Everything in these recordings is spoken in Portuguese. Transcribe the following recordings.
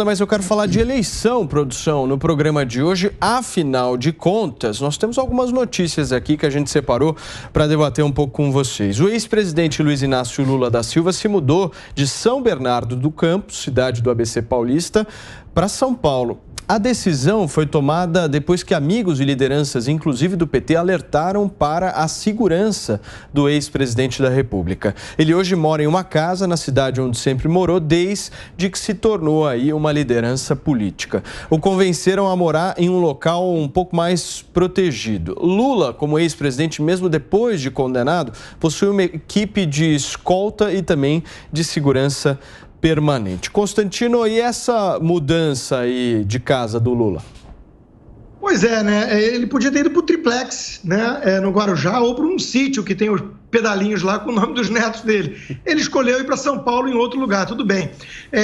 Mas eu quero falar de eleição, produção, no programa de hoje. Afinal de contas, nós temos algumas notícias aqui que a gente separou para debater um pouco com vocês. O ex-presidente Luiz Inácio Lula da Silva se mudou de São Bernardo do Campo, cidade do ABC Paulista, para São Paulo. A decisão foi tomada depois que amigos e lideranças, inclusive do PT, alertaram para a segurança do ex-presidente da República. Ele hoje mora em uma casa na cidade onde sempre morou, desde que se tornou aí uma liderança política. O convenceram a morar em um local um pouco mais protegido. Lula, como ex-presidente, mesmo depois de condenado, possui uma equipe de escolta e também de segurança permanente. Constantino, e essa mudança aí de casa do Lula? Pois é, né? Ele podia ter ido para o triplex, né? No Guarujá, ou para um sítio que tem os pedalinhos lá com o nome dos netos dele. Ele escolheu ir para São Paulo, em outro lugar, tudo bem.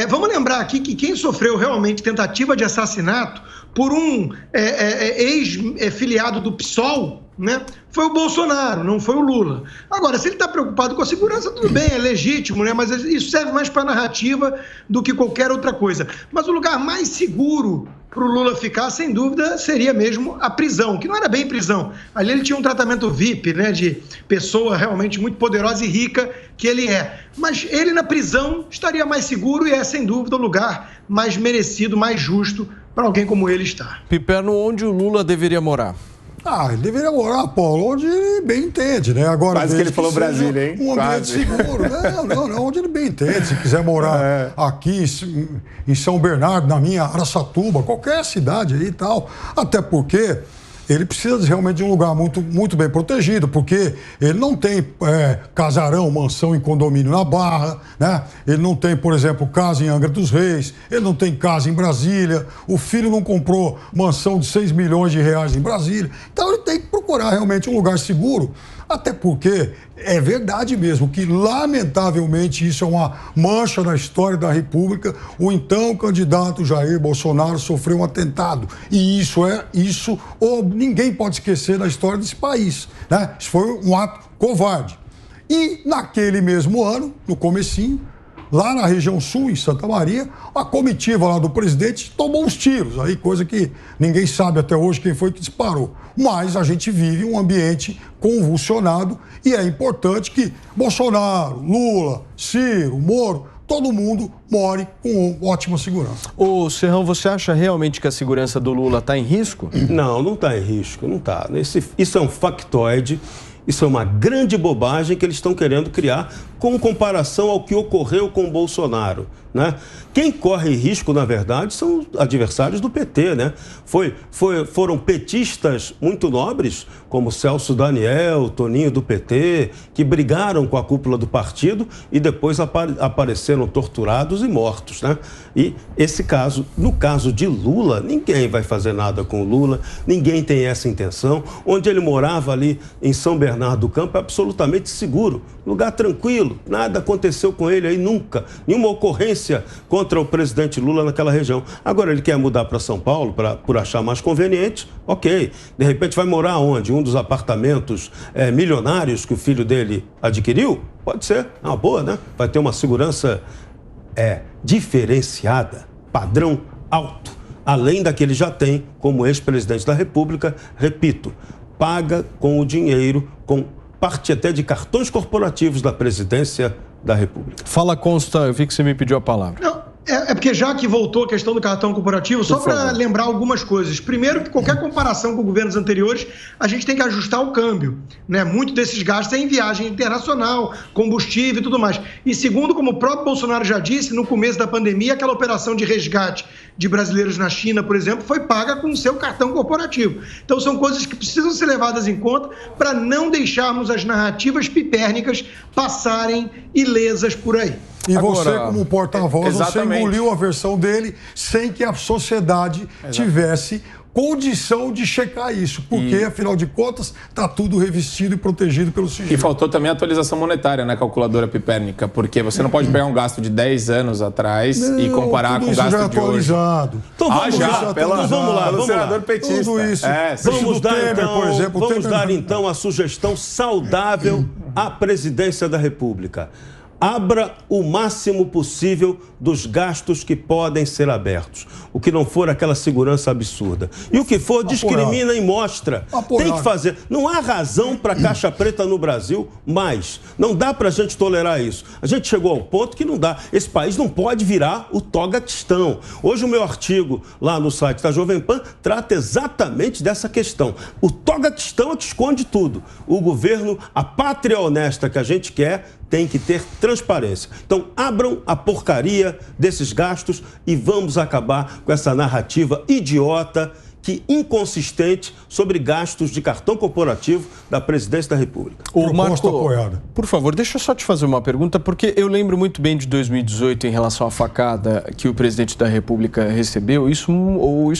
Vamos lembrar aqui que quem sofreu realmente tentativa de assassinato por um ex-filiado do PSOL, né, foi o Bolsonaro, não foi o Lula. Agora, se ele está preocupado com a segurança, tudo bem, é legítimo, né? Mas isso serve mais para narrativa do que qualquer outra coisa. Mas o lugar mais seguro para o Lula ficar, sem dúvida, seria mesmo a prisão, que não era bem prisão. Ali ele tinha um tratamento VIP, né, de pessoa realmente muito poderosa e rica que ele é. Mas ele na prisão estaria mais seguro e é, sem dúvida, o lugar mais merecido, mais justo para alguém como ele estar. Piperno, onde o Lula deveria morar? Ele deveria morar, Paulo, onde ele bem entende, né? Agora, quase que ele falou Brasília, hein? Um ambiente seguro. Não, onde ele bem entende. Se quiser morar aqui em São Bernardo, na minha Araçatuba, qualquer cidade aí e tal. Até porque ele precisa realmente de um lugar muito, muito bem protegido, porque ele não tem casarão, mansão em condomínio na Barra, né? Ele não tem, por exemplo, casa em Angra dos Reis, ele não tem casa em Brasília, o filho não comprou mansão de 6 milhões de reais em Brasília. Então ele tem que procurar realmente um lugar seguro, até porque é verdade mesmo que, lamentavelmente, isso é uma mancha na história da República. O então candidato Jair Bolsonaro sofreu um atentado. E isso ninguém pode esquecer da história desse país, né? Isso foi um ato covarde. E naquele mesmo ano, no comecinho, lá na região sul, em Santa Maria, a comitiva lá do presidente tomou uns tiros. Aí, coisa que ninguém sabe até hoje quem foi que disparou. Mas a gente vive um ambiente convulsionado e é importante que Bolsonaro, Lula, Ciro, Moro, todo mundo more com ótima segurança. Ô, Serrão, você acha realmente que a segurança do Lula está em risco? Não está em risco, não está. Isso é um factoide. Isso é uma grande bobagem que eles estão querendo criar com comparação ao que ocorreu com o Bolsonaro, né? Quem corre risco, na verdade, são adversários do PT, né? Foram petistas muito nobres, como Celso Daniel, Toninho do PT, que brigaram com a cúpula do partido e depois apareceram torturados e mortos, né? E no caso de Lula, ninguém vai fazer nada com o Lula, ninguém tem essa intenção. Onde ele morava ali em São Bernardo do Campo é absolutamente seguro, lugar tranquilo, nada aconteceu com ele aí nunca, nenhuma ocorrência contra o presidente Lula naquela região. Agora ele quer mudar para São Paulo por achar mais conveniente, ok. De repente vai morar onde? Um dos apartamentos milionários que o filho dele adquiriu? Pode ser, é uma boa, né? Vai ter uma segurança diferenciada, padrão alto, além da que ele já tem como ex-presidente da República, repito, paga com o dinheiro, com parte até de cartões corporativos da presidência da República. Fala, Consta, eu vi que você me pediu a palavra. Não, porque já que voltou a questão do cartão corporativo, só para lembrar algumas coisas. Primeiro, que qualquer comparação com governos anteriores, a gente tem que ajustar o câmbio, né? Muito desses gastos é em viagem internacional, combustível e tudo mais. E segundo, como o próprio Bolsonaro já disse, no começo da pandemia, aquela operação de resgate de brasileiros na China, por exemplo, foi paga com o seu cartão corporativo. Então são coisas que precisam ser levadas em conta para não deixarmos as narrativas pipérnicas passarem ilesas por aí. E você, como porta-voz, você engoliu a versão dele sem que a sociedade tivesse condição de checar isso, porque, afinal de contas, está tudo revestido e protegido pelo sigilo. E faltou também a atualização monetária na calculadora pipérnica, porque você não pode pegar um gasto de 10 anos atrás e comparar com o gasto de hoje. Então vamos lá, pelo senador petista. Tudo isso. Vamos dar então a sugestão saudável à presidência da República. abra o máximo possível dos gastos que podem ser abertos. O que não for aquela segurança absurda. E o que for, discrimina e mostra. Tem que fazer. Não há razão para caixa preta no Brasil, mas não dá para a gente tolerar isso. A gente chegou ao ponto que não dá. Esse país não pode virar o Togaquistão. Hoje o meu artigo lá no site da Jovem Pan trata exatamente dessa questão. O Togaquistão é que esconde tudo. O governo, a pátria honesta que a gente quer, tem que ter transparência. Então, abram a porcaria desses gastos e vamos acabar com essa narrativa idiota, inconsistente, sobre gastos de cartão corporativo da Presidência da República. O Marco, por favor, deixa eu só te fazer uma pergunta, porque eu lembro muito bem de 2018 em relação à facada que o presidente da República recebeu. Isso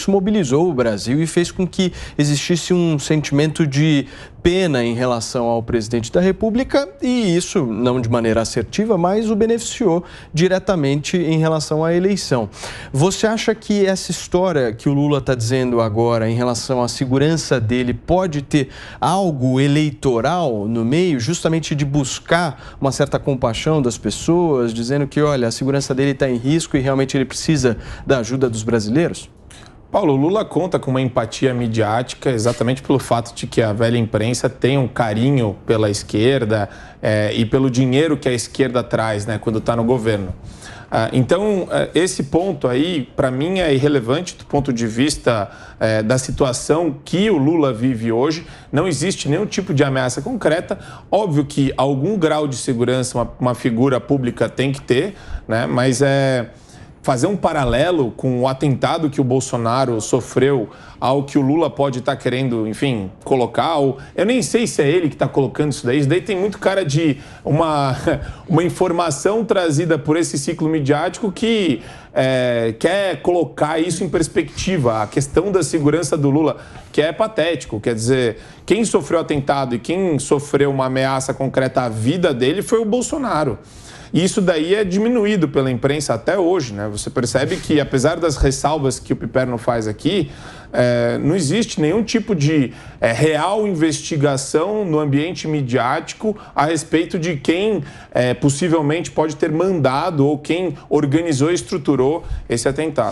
mobilizou o Brasil e fez com que existisse um sentimento de pena em relação ao presidente da República, e isso não de maneira assertiva, mas o beneficiou diretamente em relação à eleição. Você acha que essa história que o Lula está dizendo agora em relação à segurança dele pode ter algo eleitoral no meio, justamente de buscar uma certa compaixão das pessoas, dizendo que, olha, a segurança dele está em risco e realmente ele precisa da ajuda dos brasileiros? Paulo, o Lula conta com uma empatia midiática exatamente pelo fato de que a velha imprensa tem um carinho pela esquerda e pelo dinheiro que a esquerda traz, né, quando está no governo. Então, esse ponto aí, para mim, é irrelevante do ponto de vista da situação que o Lula vive hoje. Não existe nenhum tipo de ameaça concreta. Óbvio que algum grau de segurança uma figura pública tem que ter, né, mas fazer um paralelo com o atentado que o Bolsonaro sofreu ao que o Lula pode estar querendo, enfim, colocar. Eu nem sei se é ele que está colocando isso daí. Isso daí tem muito cara de uma informação trazida por esse ciclo midiático que quer colocar isso em perspectiva. A questão da segurança do Lula, que é patético. Quer dizer, quem sofreu atentado e quem sofreu uma ameaça concreta à vida dele foi o Bolsonaro. E isso daí é diminuído pela imprensa até hoje, né? Você percebe que, apesar das ressalvas que o Piperno faz aqui, não existe nenhum tipo de real investigação no ambiente midiático a respeito de quem possivelmente pode ter mandado ou quem organizou e estruturou esse atentado.